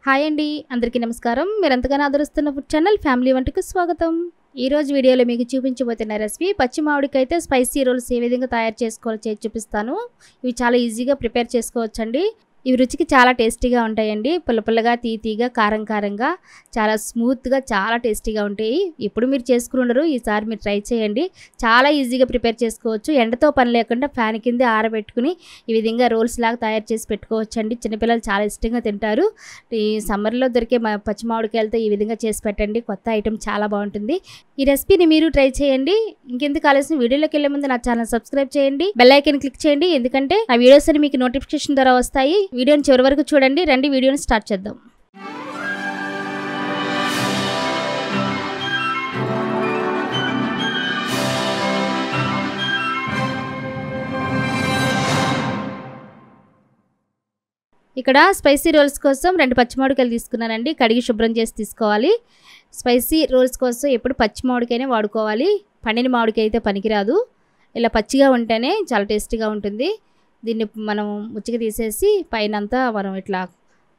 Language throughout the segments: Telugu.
హాయ్ అండి, అందరికీ నమస్కారం. మీరంతగానో ఆదరిస్తున్న ఫుడ్ ఛానల్ ఫ్యామిలీ వంటకు స్వాగతం. ఈ రోజు వీడియోలో మీకు చూపించబోతున్న రెసిపీ పచ్చి మామిడికాయతో స్పైసీ రోల్స్ ఏ విధంగా తయారు చేసుకోవాలో చేసి చూపిస్తాను. ఇవి చాలా ఈజీగా ప్రిపేర్ చేసుకోవచ్చండి. ఇవి రుచికి చాలా టేస్టీగా ఉంటాయండి. పుల్లపుల్లగా, తీయగా, కారంగా చాలా స్మూత్గా, చాలా టేస్టీగా ఉంటాయి. ఇప్పుడు మీరు చేసుకుని ఉండరు, ఈసారి మీరు ట్రై చేయండి. చాలా ఈజీగా ప్రిపేర్ చేసుకోవచ్చు. ఎండతో పని లేకుండా ఫ్యాన్ కింద ఆరబెట్టుకుని ఈ విధంగా రోల్స్ లాగా తయారు చేసి పెట్టుకోవచ్చండి. చిన్నపిల్లలు చాలా ఇష్టంగా తింటారు. ఈ సమ్మర్లో దొరికే పచ్చి మామిడికాయలతో ఈ విధంగా చేసి పెట్టండి. కొత్త ఐటెం చాలా బాగుంటుంది. ఈ రెసిపీని మీరు ట్రై చేయండి. ఇంకెందుకు ఆలస్యం, వీడియోలోకి వెళ్ళే ముందు నా ఛానల్ సబ్స్క్రైబ్ చేయండి, బెల్ ఐకాన్ క్లిక్ చేయండి. ఎందుకంటే ఆ వీడియోస్ అని మీకు నోటిఫికేషన్ ద్వారా వస్తాయి. వీడియోని చివరి వరకు చూడండి. రండి వీడియోని స్టార్ట్ చేద్దాం. ఇక్కడ స్పైసీ రోల్స్ కోసం 2 పచ్చి మామిడికాయలు తీసుకున్నానండి. కడిగి శుభ్రం చేసి తీసుకోవాలి. స్పైసీ రోల్స్ కోసం ఎప్పుడు పచ్చి మామిడికాయనే వాడుకోవాలి. పండిన మామిడికాయ అయితే పనికిరాదు. ఇలా పచ్చిగా ఉంటేనే చాలా టేస్టీగా ఉంటుంది. దీన్ని మనం ముచ్చిగా తీసేసి పైన అంతా మనం ఇట్లా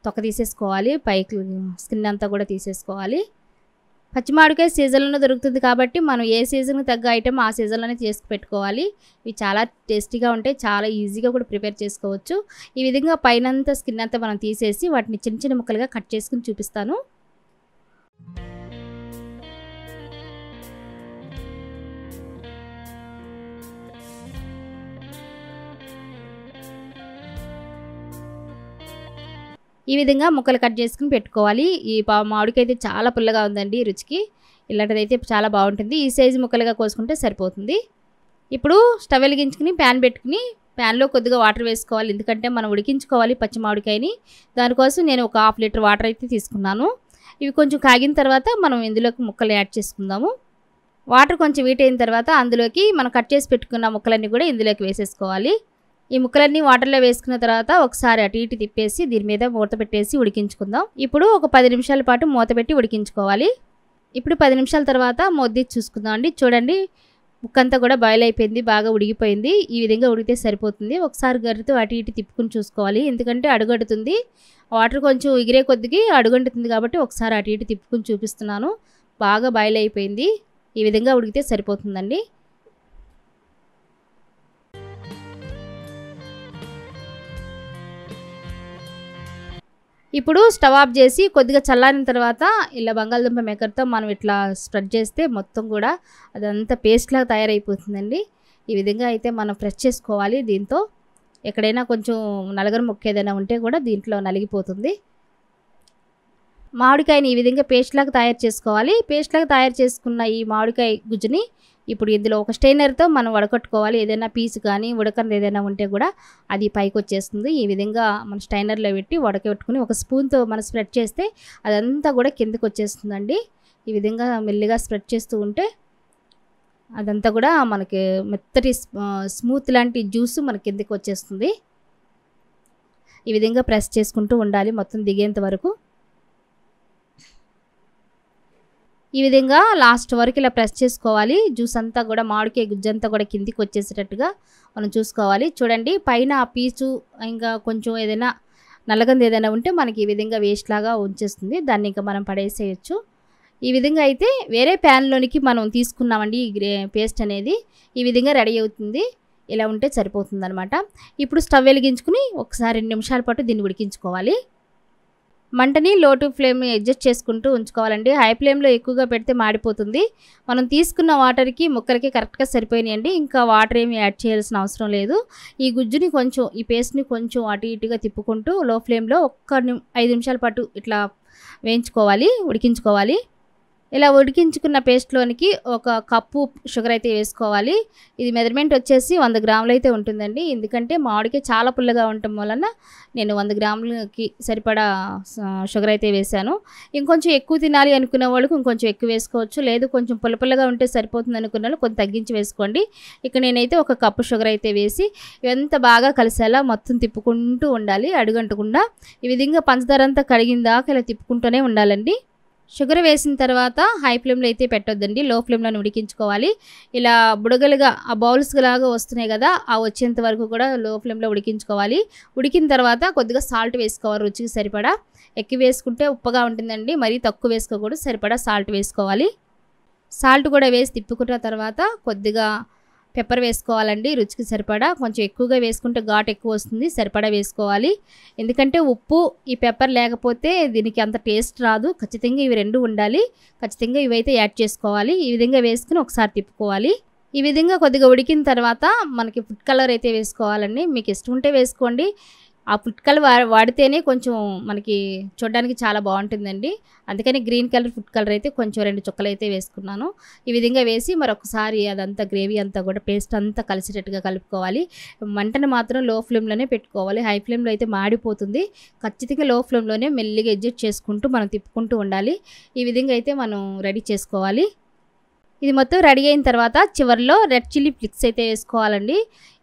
తొక్క తీసేసుకోవాలి. పైకి స్కిన్ అంతా కూడా తీసేసుకోవాలి. పచ్చి మామిడికాయ సీజన్లోనే దొరుకుతుంది కాబట్టి మనం ఏ సీజన్కి తగ్గ ఐటెం ఆ సీజన్లోనే చేసి పెట్టుకోవాలి. ఇవి చాలా టేస్టీగా ఉంటాయి. చాలా ఈజీగా కూడా ప్రిపేర్ చేసుకోవచ్చు. ఈ విధంగా పైనంతా స్కిన్ అంతా మనం తీసేసి వాటిని చిన్న చిన్న ముక్కలుగా కట్ చేసుకుని చూపిస్తాను. ఈ విధంగా ముక్కలు కట్ చేసుకుని పెట్టుకోవాలి. ఈ మామిడికాయ అయితే చాలా పుల్లగా ఉందండి. రుచికి ఇలాంటిదైతే చాలా బాగుంటుంది. ఈ సైజు ముక్కలుగా కోసుకుంటే సరిపోతుంది. ఇప్పుడు స్టవ్ వెలిగించుకుని ప్యాన్ పెట్టుకుని ప్యాన్లో కొద్దిగా వాటర్ వేసుకోవాలి. ఎందుకంటే మనం ఉడికించుకోవాలి పచ్చి మామిడికాయని. దానికోసం నేను ఒక 1/2 లీటర్ వాటర్ అయితే తీసుకున్నాను. ఇవి కొంచెం కాగిన తర్వాత మనం ఇందులోకి ముక్కలు యాడ్ చేసుకుందాము. వాటర్ కొంచెం వీట్ అయిన తర్వాత అందులోకి మనం కట్ చేసి పెట్టుకున్న ముక్కలన్నీ కూడా ఇందులోకి వేసేసుకోవాలి. ఈ ముక్కలన్నీ వాటర్లో వేసుకున్న తర్వాత ఒకసారి అటు ఇటు తిప్పేసి దీని మీద మూత పెట్టేసి ఉడికించుకుందాం. ఇప్పుడు ఒక 10 నిమిషాల పాటు మూత పెట్టి ఉడికించుకోవాలి. ఇప్పుడు 10 నిమిషాల తర్వాత మూత చూసుకుందాం అండి. చూడండి, ముక్కంతా కూడా బాయిల్ అయిపోయింది, బాగా ఉడికిపోయింది. ఈ విధంగా ఉడికితే సరిపోతుంది. ఒకసారి గరిటెతో అటు ఇటు తిప్పుకుని చూసుకోవాలి. ఎందుకంటే అడుగంటుతుంది. వాటర్ కొంచెం ఎగిరే కొద్దికి అడుగంటుతుంది కాబట్టి ఒకసారి అటు ఇటు తిప్పుకుని చూపిస్తున్నాను. బాగా బాయిల్ అయిపోయింది. ఈ విధంగా ఉడికితే సరిపోతుందండి. ఇప్పుడు స్టవ్ ఆఫ్ చేసి కొద్దిగా చల్లారిన తర్వాత ఇలా బంగాళదుంప మేకర్తో మనం ఇట్లా స్ప్రెడ్ చేస్తే మొత్తం కూడా అదంతా పేస్ట్ లాగా తయారైపోతుందండి. ఈ విధంగా అయితే మనం ప్రెస్ చేసుకోవాలి. దీంతో ఎక్కడైనా కొంచెం నలగని ముక్క ఏదైనా ఉంటే కూడా దీంట్లో నలిగిపోతుంది. మామిడికాయని ఈ విధంగా పేస్ట్ లాగా తయారు చేసుకోవాలి. పేస్ట్ లాగా తయారు చేసుకున్న ఈ మామిడికాయ గుజ్జుని ఇప్పుడు ఇందులో ఒక స్టెయినర్తో మనం వడకట్టుకోవాలి. ఏదైనా పీసు కానీ ఉడకనిది ఏదైనా ఉంటే కూడా అది పైకి వచ్చేస్తుంది. ఈ విధంగా మన స్టెయినర్లో పెట్టి వడకట్టుకుని ఒక స్పూన్తో మనం స్ప్రెడ్ చేస్తే అదంతా కూడా కిందకి వచ్చేస్తుందండి. ఈ విధంగా మెల్లిగా స్ప్రెడ్ చేస్తూ ఉంటే అదంతా కూడా మనకి మెత్తటి స్మూత్ లాంటి జ్యూస్ మన కిందకి వచ్చేస్తుంది. ఈ విధంగా ప్రెస్ చేసుకుంటూ ఉండాలి మొత్తం దిగేంత వరకు. ఈ విధంగా లాస్ట్ వరకు ఇలా ప్రెస్ చేసుకోవాలి. జ్యూస్ అంతా కూడా మామిడికాయ గుజ్జంతా కూడా కిందికి వచ్చేసేటట్టుగా మనం చూసుకోవాలి. చూడండి, పైన ఆ పీచు ఇంకా కొంచెం ఏదైనా నల్లగంది ఏదైనా ఉంటే మనకి ఈ విధంగా వేస్ట్ లాగా ఉంచేస్తుంది. దాన్ని ఇంకా మనం పడేసేయచ్చు. ఈ విధంగా అయితే వేరే ప్యాన్లోనికి మనం తీసుకున్నామండి. ఈ పేస్ట్ అనేది ఈ విధంగా రెడీ అవుతుంది. ఇలా ఉంటే సరిపోతుంది అనమాట. ఇప్పుడు స్టవ్ వెలిగించుకుని ఒకసారి 2 నిమిషాల పాటు దీన్ని ఉడికించుకోవాలి. మంటని లో టు ఫ్లేమ్ అడ్జస్ట్ చేసుకుంటూ ఉంచుకోవాలండి. హై ఫ్లేమ్లో ఎక్కువగా పెడితే మాడిపోతుంది. మనం తీసుకున్న వాటర్కి ముక్కలకి కరెక్ట్గా సరిపోయినాయండి. ఇంకా వాటర్ ఏమి యాడ్ చేయాల్సిన అవసరం లేదు. ఈ గుజ్జుని కొంచెం, ఈ పేస్ట్ని కొంచెం అటు ఇటుగా తిప్పుకుంటూ లో ఫ్లేమ్లో 5 నిమిషాల పాటు ఇట్లా వేయించుకోవాలి, ఉడికించుకోవాలి. ఇలా ఉడికించుకున్న పేస్ట్లోనికి ఒక కప్పు షుగర్ అయితే వేసుకోవాలి. ఇది మెజర్మెంట్ వచ్చేసి 100 గ్రాములు అయితే ఉంటుందండి. ఎందుకంటే మామిడికాయ చాలా పుల్లగా ఉండటం వలన నేను 100 గ్రాములకి సరిపడా షుగర్ అయితే వేశాను. ఇంకొంచెం ఎక్కువ తినాలి అనుకునే వాళ్ళకి ఇంకొంచెం ఎక్కువ వేసుకోవచ్చు. లేదు కొంచెం పుల్లగా ఉంటే సరిపోతుంది అనుకున్న వాళ్ళు కొంచెం తగ్గించి వేసుకోండి. ఇక్కడ నేనైతే ఒక కప్పు షుగర్ అయితే వేసి ఎంత బాగా కలిసేలా మొత్తం తిప్పుకుంటూ ఉండాలి, అడుగంటకుండా. ఈ విధంగా పంచదార అంతా కరిగిన దాకా ఇలా తిప్పుకుంటూనే ఉండాలండి. షుగర్ వేసిన తర్వాత హై ఫ్లేమ్లో అయితే పెట్టొద్దండి, లో ఫ్లేమ్లోనే ఉడికించుకోవాలి. ఇలా బుడగలుగా ఆ బౌల్స్ లాగా వస్తున్నాయి కదా, ఆ వచ్చేంత వరకు కూడా లో ఫ్లేమ్లో ఉడికించుకోవాలి. ఉడికిన తర్వాత కొద్దిగా సాల్ట్ వేసుకోవాలి, రుచికి సరిపడా. ఎక్కువ వేసుకుంటే ఉప్పగా ఉంటుందండి, మరీ తక్కువ వేసుకోకూడదు, సరిపడా సాల్ట్ వేసుకోవాలి. సాల్ట్ కూడా వేసి తిప్పుకున్న తర్వాత కొద్దిగా పెప్పర్ వేసుకోవాలండి, రుచికి సరిపడా. కొంచెం ఎక్కువగా వేసుకుంటే ఘాటు ఎక్కువ వస్తుంది, సరిపడా వేసుకోవాలి. ఎందుకంటే ఉప్పు ఈ పెప్పర్ లేకపోతే దీనికి అంత టేస్ట్ రాదు. ఖచ్చితంగా ఇవి రెండు ఉండాలి, ఖచ్చితంగా ఇవైతే యాడ్ చేసుకోవాలి. ఈ విధంగా వేసుకుని ఒకసారి తిప్పుకోవాలి. ఈ విధంగా కొద్దిగా ఉడికిన తర్వాత మనకి ఫుడ్ కలర్ అయితే వేసుకోవాలండి. మీకు ఇష్టం ఉంటే వేసుకోండి. ఆ ఫుడ్ కలర్ వాడితేనే కొంచెం మనకి చూడడానికి చాలా బాగుంటుందండి. అందుకని గ్రీన్ కలర్ ఫుడ్ కలర్ అయితే కొంచెం 2 చుక్కలు అయితే వేసుకున్నాను. ఈ విధంగా వేసి మరొకసారి అదంతా గ్రేవీ అంతా కూడా పేస్ట్ అంతా కలిసేటట్టుగా కలుపుకోవాలి. మంటను మాత్రం లో ఫ్లేమ్లోనే పెట్టుకోవాలి, హై ఫ్లేమ్లో అయితే మాడిపోతుంది. ఖచ్చితంగా లో ఫ్లేమ్లోనే మెల్లిగా అడ్జస్ట్ చేసుకుంటూ మనం తిప్పుకుంటూ ఉండాలి. ఈ విధంగా అయితే మనం రెడీ చేసుకోవాలి. ఇది మొత్తం రెడీ అయిన తర్వాత చివరిలో రెడ్ చిల్లీ ఫ్లిక్స్ అయితే వేసుకోవాలండి.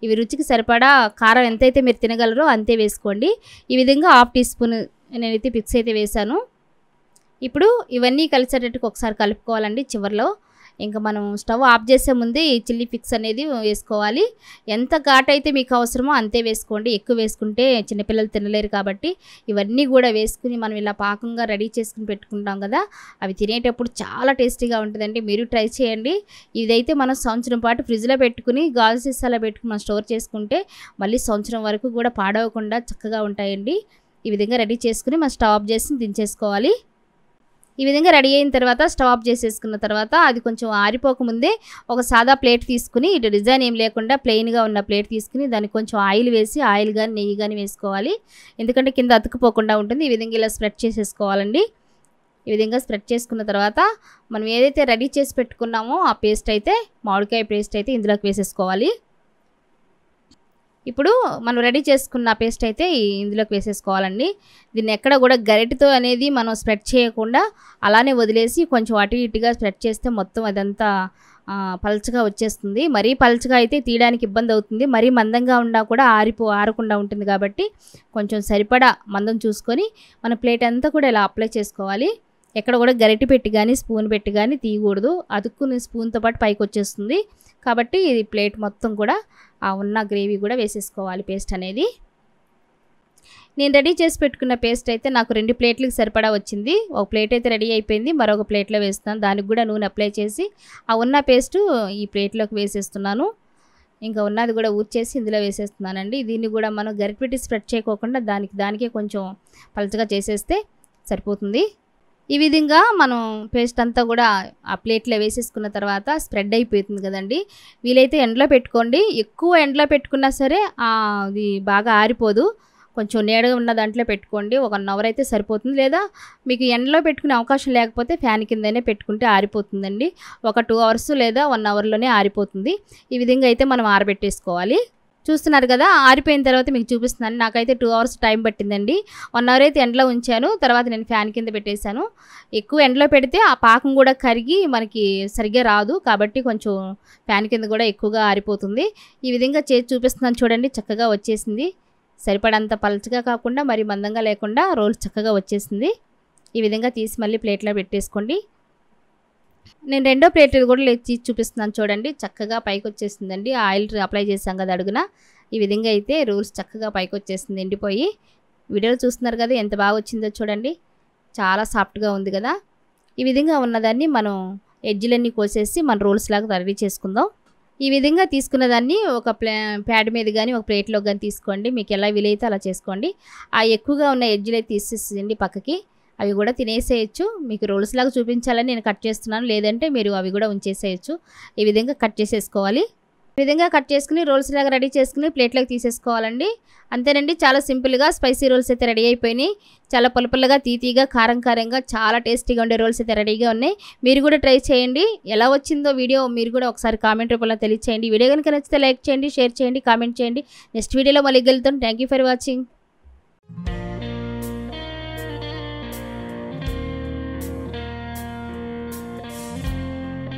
ఇవి రుచికి సరిపడా కారం ఎంతైతే మీరు తినగలరో అంతే వేసుకోండి. ఈ విధంగా 1/2 టీ స్పూన్ నేనైతే ఫ్లిక్స్ అయితే వేసాను. ఇప్పుడు ఇవన్నీ కలిసేటట్టుగా ఒకసారి కలుపుకోవాలండి. చివరిలో ఇంకా మనం స్టవ్ ఆఫ్ చేసే ముందే ఈ చిల్లీ ఫ్లిక్స్ అనేది వేసుకోవాలి. ఎంత ఘాటు అయితే మీకు అవసరమో అంతే వేసుకోండి, ఎక్కువ వేసుకుంటే చిన్నపిల్లలు తినలేరు కాబట్టి. ఇవన్నీ కూడా వేసుకుని మనం ఇలా పాకంగా రెడీ చేసుకుని పెట్టుకుంటాం కదా, అవి తినేటప్పుడు చాలా టేస్టీగా ఉంటుందండి. మీరు ట్రై చేయండి. ఇదైతే మనం సంవత్సరం పాటు ఫ్రిడ్జ్లో పెట్టుకుని గాజు సీసాలో పెట్టుకుని మనం స్టోర్ చేసుకుంటే మళ్ళీ సంవత్సరం వరకు కూడా పాడవకుండా చక్కగా ఉంటాయండి. ఈ విధంగా రెడీ చేసుకుని మనం స్టవ్ ఆఫ్ చేసి దించేసుకోవాలి. ఈ విధంగా రెడీ అయిన తర్వాత స్టవ్ ఆఫ్ చేసేసుకున్న తర్వాత అది కొంచెం ఆరిపోకముందే ఒక సాదా ప్లేట్ తీసుకుని, ఇటు డిజైన్ ఏం లేకుండా ప్లెయిన్గా ఉన్న ప్లేట్ తీసుకుని దానికి కొంచెం ఆయిల్ వేసి, ఆయిల్ కానీ నెయ్యి కానీ వేసుకోవాలి. ఎందుకంటే కింద అతుక్కుపోకుండా ఉంటుంది. ఈ విధంగా ఇలా స్ప్రెడ్ చేసేసుకోవాలండి. ఈ విధంగా స్ప్రెడ్ చేసుకున్న తర్వాత మనం ఏదైతే రెడీ చేసి పెట్టుకున్నామో ఆ పేస్ట్ అయితే, మామిడికాయ పేస్ట్ అయితే ఇందులోకి వేసేసుకోవాలి. ఇప్పుడు మనం రెడీ చేసుకున్న పేస్ట్ అయితే ఇందులోకి వేసేసుకోవాలండి. దీన్ని ఎక్కడ కూడా గరిటెతో అనేది మనం స్ప్రెడ్ చేయకుండా అలానే వదిలేసి కొంచెం అటు ఇటుగా స్ప్రెడ్ చేస్తే మొత్తం అదంతా పల్చగా వచ్చేస్తుంది. మరీ పల్చగా అయితే తీయడానికి ఇబ్బంది అవుతుంది, మరీ మందంగా ఉన్నా కూడా ఆరకుండా ఉంటుంది. కాబట్టి కొంచెం సరిపడా మందం చూసుకొని మన ప్లేట్ అంతా కూడా ఇలా అప్లై చేసుకోవాలి. ఎక్కడ కూడా గరిటె పెట్టి కానీ స్పూన్ పెట్టి కానీ తీయకూడదు, అతుక్కుని స్పూన్తో పాటు పైకి వచ్చేస్తుంది. కాబట్టి ఇది ప్లేట్ మొత్తం కూడా ఉన్న గ్రేవీ కూడా వేసేసుకోవాలి పేస్ట్ అనేది. నేను రెడీ చేసి పెట్టుకున్న పేస్ట్ అయితే నాకు 2 ప్లేట్లకు సరిపడా వచ్చింది. ఒక ప్లేట్ అయితే రెడీ అయిపోయింది, మరొక ప్లేట్లో వేస్తున్నాను. దానికి కూడా నూనె అప్లై చేసి ఆ ఉన్న పేస్టు ఈ ప్లేట్లోకి వేసేస్తున్నాను. ఇంకా ఉన్నది కూడా ఊర్చేసి ఇందులో వేసేస్తున్నానండి. దీన్ని కూడా మనం గరిటె పెట్టి స్ప్రెడ్ చేయకోకుండా దానికే కొంచెం పలచగా చేసేస్తే సరిపోతుంది. ఈ విధంగా మనం పేస్ట్ అంతా కూడా ఆ ప్లేట్లో వేసేసుకున్న తర్వాత స్ప్రెడ్ అయిపోతుంది కదండి. వీలైతే ఎండలో పెట్టుకోండి. ఎక్కువ ఎండలో పెట్టుకున్నా సరే అది బాగా ఆరిపోదు. కొంచెం నీడగా ఉన్న దాంట్లో పెట్టుకోండి. 1 అవర్ అయితే సరిపోతుంది. లేదా మీకు ఎండలో పెట్టుకునే అవకాశం లేకపోతే ఫ్యాన్ కిందనే పెట్టుకుంటే ఆరిపోతుందండి. ఒక 2 అవర్స్ లేదా 1 అవర్లోనే ఆరిపోతుంది. ఈ విధంగా అయితే మనం ఆరబెట్టేసుకోవాలి. చూస్తున్నారు కదా, ఆరిపోయిన తర్వాత మీకు చూపిస్తున్నాను. నాకైతే 2 అవర్స్ టైం పట్టిందండి. 1 అవర్ అయితే ఎండలో ఉంచాను, తర్వాత నేను ఫ్యాన్ కింద పెట్టేశాను. ఎక్కువ ఎండలో పెడితే ఆ పాకం కూడా కరిగి మనకి సరిగ్గా రాదు, కాబట్టి కొంచెం ఫ్యాన్ కింద కూడా ఎక్కువగా ఆరిపోతుంది. ఈ విధంగా చేసి చూపిస్తున్నాను చూడండి, చక్కగా వచ్చేసింది. సరిపడంత పలచగా కాకుండా మరి మందంగా లేకుండా రోల్స్ చక్కగా వచ్చేసింది. ఈ విధంగా తీసి మళ్ళీ ప్లేట్లో పెట్టేసుకోండి. నేను రెండో ప్లేట్ కూడా తీసి చూపిస్తున్నాను చూడండి, చక్కగా పైకి వచ్చేసిందండి. ఆయిల్ అప్లై చేసాం కదా అడుగున, ఈ విధంగా అయితే రోల్స్ చక్కగా పైకి వచ్చేసింది ఎండిపోయి. వీడియోలో చూస్తున్నారు కదా ఎంత బాగా వచ్చిందో చూడండి, చాలా సాఫ్ట్గా ఉంది కదా. ఈ విధంగా ఉన్నదాన్ని మనం ఎడ్జ్లన్నీ కోసేసి మన రోల్స్ లాగా రెడీ చేసుకుందాం. ఈ విధంగా తీసుకున్న దాన్ని ఒక ప్యాడ్ మీద కానీ ఒక ప్లేట్లో కానీ తీసుకోండి. మీకు ఎలా వీలైతే అలా చేసుకోండి. ఆ ఎక్కువగా ఉన్న ఎడ్జ్లు అయితే తీసేసేయండి పక్కకి. అవి కూడా తినేసేయచ్చు. మీకు రోల్స్ లాగా చూపించాలని నేను కట్ చేస్తున్నాను, లేదంటే మీరు అవి కూడా ఉంచేసేయచ్చు. ఈ విధంగా కట్ చేసేసుకోవాలి. ఈ విధంగా కట్ చేసుకుని రోల్స్ లాగా రెడీ చేసుకుని ప్లేట్లోకి తీసేసుకోవాలండి. అంతేనండి, చాలా సింపుల్గా స్పైసీ రోల్స్ అయితే రెడీ అయిపోయినాయి. చాలా పుల్లపుల్లగా, తీతీగా, కారంగా చాలా టేస్టీగా ఉండే రోల్స్ అయితే రెడీగా ఉన్నాయి. మీరు కూడా ట్రై చేయండి. ఎలా వచ్చిందో వీడియో మీరు కూడా ఒకసారి కామెంట్ రూపంలో తెలియచేయండి. వీడియో కనుక నచ్చితే లైక్ చేయండి, షేర్ చేయండి, కామెంట్ చేయండి. నెక్స్ట్ వీడియోలో మళ్ళీ కలుద్దాం. Thank you for watching.